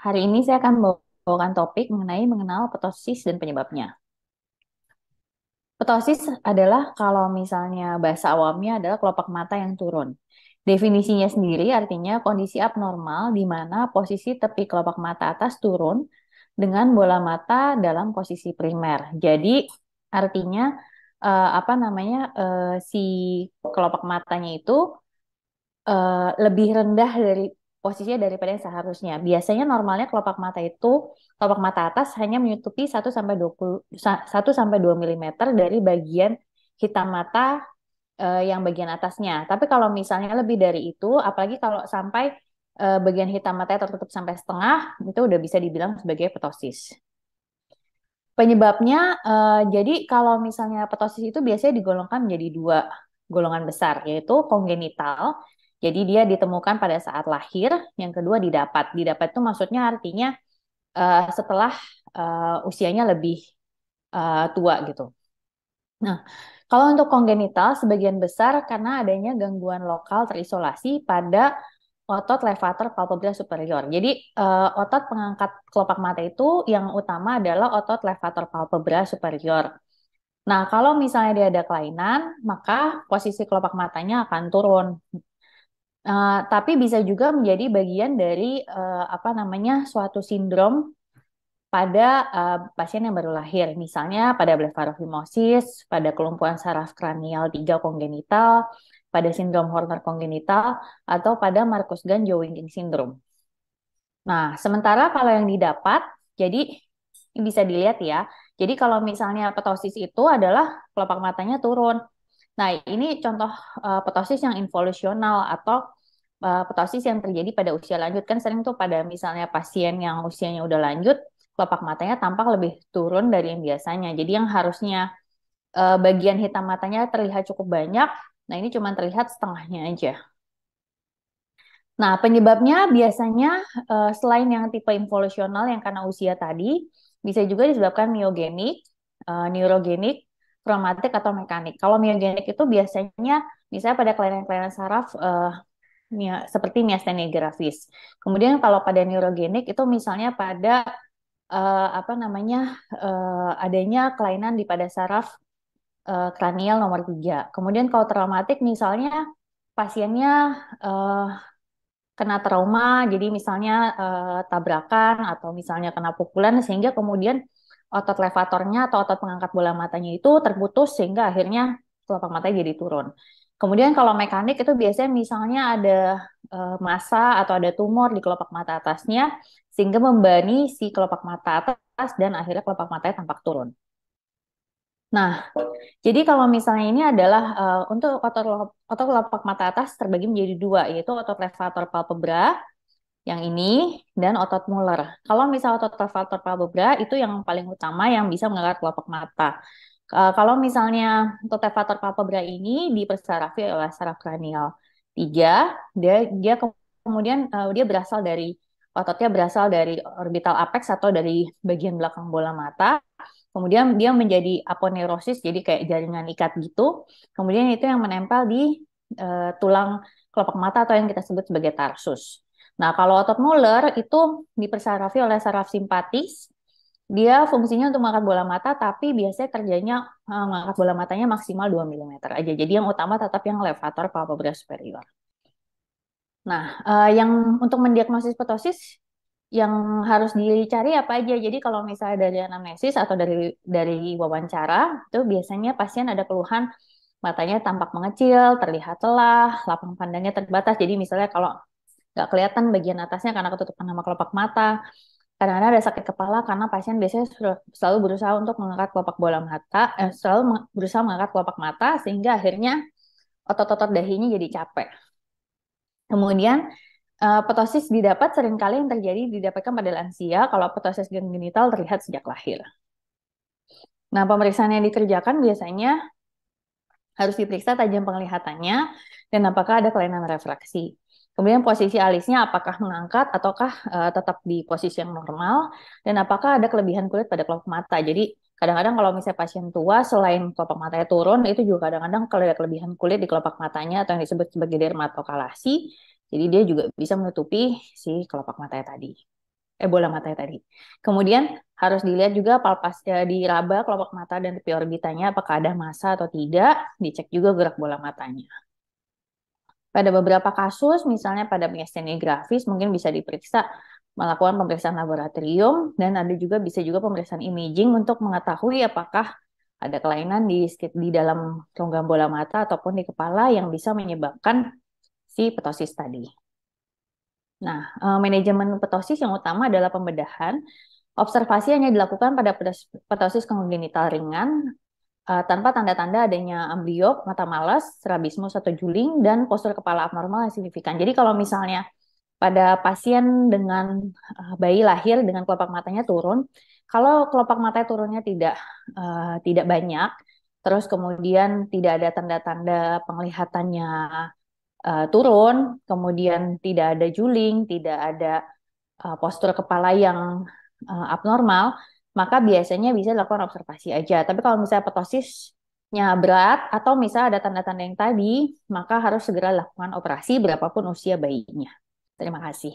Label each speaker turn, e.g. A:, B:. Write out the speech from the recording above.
A: Hari ini saya akan membawakan topik mengenai mengenal ptosis dan penyebabnya. Ptosis adalah kalau misalnya bahasa awamnya adalah kelopak mata yang turun. Definisinya sendiri artinya kondisi abnormal di mana posisi tepi kelopak mata atas turun dengan bola mata dalam posisi primer. Jadi artinya apa namanya si kelopak matanya itu lebih rendah dari posisinya daripada yang seharusnya. Biasanya normalnya kelopak mata atas hanya menutupi 1 sampai 2 milimeter dari bagian hitam mata yang bagian atasnya. Tapi kalau misalnya lebih dari itu, apalagi kalau sampai bagian hitam matanya tertutup sampai setengah, itu udah bisa dibilang sebagai ptosis. Penyebabnya, jadi kalau misalnya ptosis itu biasanya digolongkan menjadi dua golongan besar, yaitu kongenital. Jadi dia ditemukan pada saat lahir, yang kedua didapat. Didapat itu maksudnya artinya setelah usianya lebih tua gitu. Nah, kalau untuk kongenital, sebagian besar karena adanya gangguan lokal terisolasi pada otot levator palpebra superior. Jadi, otot pengangkat kelopak mata itu yang utama adalah otot levator palpebra superior. Nah, kalau misalnya dia ada kelainan, maka posisi kelopak matanya akan turun. Tapi bisa juga menjadi bagian dari apa namanya suatu sindrom pada pasien yang baru lahir, misalnya pada blefarophimosis, pada kelumpuhan saraf kranial 3 kongenital, pada sindrom Horner kongenital, atau pada Marcus-Gann-Jowinking syndrome. Nah, sementara kalau yang didapat, jadi ini bisa dilihat ya. Jadi kalau misalnya ptosis itu adalah kelopak matanya turun. Nah, ini contoh ptosis yang involusional atau ptosis yang terjadi pada usia lanjut. Kan sering tuh pada misalnya pasien yang usianya udah lanjut, kelopak matanya tampak lebih turun dari yang biasanya. Jadi yang harusnya bagian hitam matanya terlihat cukup banyak, nah ini cuma terlihat setengahnya aja. Nah, penyebabnya biasanya selain yang tipe involusional yang karena usia tadi, bisa juga disebabkan miogenik, neurogenik, traumatik atau mekanik. Kalau miogenik itu biasanya misalnya pada kelainan-kelainan saraf seperti miastenia gravis. Kemudian kalau pada neurogenik itu misalnya pada apa namanya adanya kelainan di pada saraf kranial nomor 3. Kemudian kalau traumatik misalnya pasiennya eh, kena trauma, jadi misalnya tabrakan atau misalnya kena pukulan sehingga kemudian otot levatornya atau otot pengangkat bola matanya itu terputus sehingga akhirnya kelopak matanya jadi turun. Kemudian kalau mekanik itu biasanya misalnya ada massa atau ada tumor di kelopak mata atasnya sehingga membani si kelopak mata atas dan akhirnya kelopak matanya tampak turun. Nah, jadi kalau misalnya ini adalah untuk otot kelopak mata atas terbagi menjadi dua, yaitu otot levator palpebra yang ini dan otot Muller. Kalau misal otot levator palpebra itu yang paling utama yang bisa mengangkat kelopak mata. Kalau misalnya otot levator palpebra ini dipersarafi oleh saraf kranial 3, dia kemudian dia berasal dari ototnya berasal dari orbital apex atau dari bagian belakang bola mata. Kemudian dia menjadi aponeurosis, jadi kayak jaringan ikat gitu. Kemudian itu yang menempel di tulang kelopak mata atau yang kita sebut sebagai tarsus. Nah, kalau otot Muller itu dipersarafi oleh saraf simpatis. Dia fungsinya untuk mengangkat bola mata, tapi biasanya kerjanya mengangkat bola matanya maksimal 2 milimeter aja. Jadi yang utama tetap yang levator palpebra superior. Nah, yang untuk mendiagnosis ptosis yang harus dicari apa aja. Jadi kalau misalnya dari anamnesis atau dari wawancara, itu biasanya pasien ada keluhan matanya tampak mengecil, terlihat lelah, lapang pandangnya terbatas. Jadi misalnya kalau nggak kelihatan bagian atasnya karena ketutupan sama kelopak mata. Kadang-kadang ada sakit kepala karena pasien biasanya selalu berusaha untuk mengangkat kelopak bola mata, selalu berusaha mengangkat kelopak mata sehingga akhirnya otot-otot dahinya jadi capek. Kemudian ptosis didapat seringkali yang terjadi didapatkan pada lansia kalau ptosis genital terlihat sejak lahir. Nah, pemeriksaan yang dikerjakan biasanya harus diperiksa tajam penglihatannya dan apakah ada kelainan refraksi. Kemudian posisi alisnya apakah mengangkat ataukah tetap di posisi yang normal dan apakah ada kelebihan kulit pada kelopak mata. Jadi kadang-kadang kalau misalnya pasien tua selain kelopak matanya turun itu juga kadang-kadang kalau ada kelebihan kulit di kelopak matanya atau yang disebut sebagai dermatokalasi, jadi dia juga bisa menutupi si kelopak matanya tadi. bola matanya tadi. Kemudian harus dilihat juga palpasi diraba kelopak mata dan tepi orbitanya apakah ada massa atau tidak, dicek juga gerak bola matanya. Pada beberapa kasus, misalnya pada miastenia grafis, mungkin bisa diperiksa melakukan pemeriksaan laboratorium dan ada juga bisa juga pemeriksaan imaging untuk mengetahui apakah ada kelainan di dalam rongga bola mata ataupun di kepala yang bisa menyebabkan si ptosis tadi. Nah, manajemen ptosis yang utama adalah pembedahan. Observasi hanya dilakukan pada ptosis kongenital ringan tanpa tanda-tanda adanya ambliop, mata malas, strabismus atau juling, dan postur kepala abnormal yang signifikan. Jadi kalau misalnya pada pasien dengan bayi lahir dengan kelopak matanya turun, kalau kelopak matanya turunnya tidak banyak, terus kemudian tidak ada tanda-tanda penglihatannya turun, kemudian tidak ada juling, tidak ada postur kepala yang abnormal, maka biasanya bisa dilakukan observasi aja. Tapi kalau misalnya petosisnya berat atau misalnya ada tanda-tanda yang tadi, maka harus segera lakukan operasi berapapun usia bayinya. Terima kasih.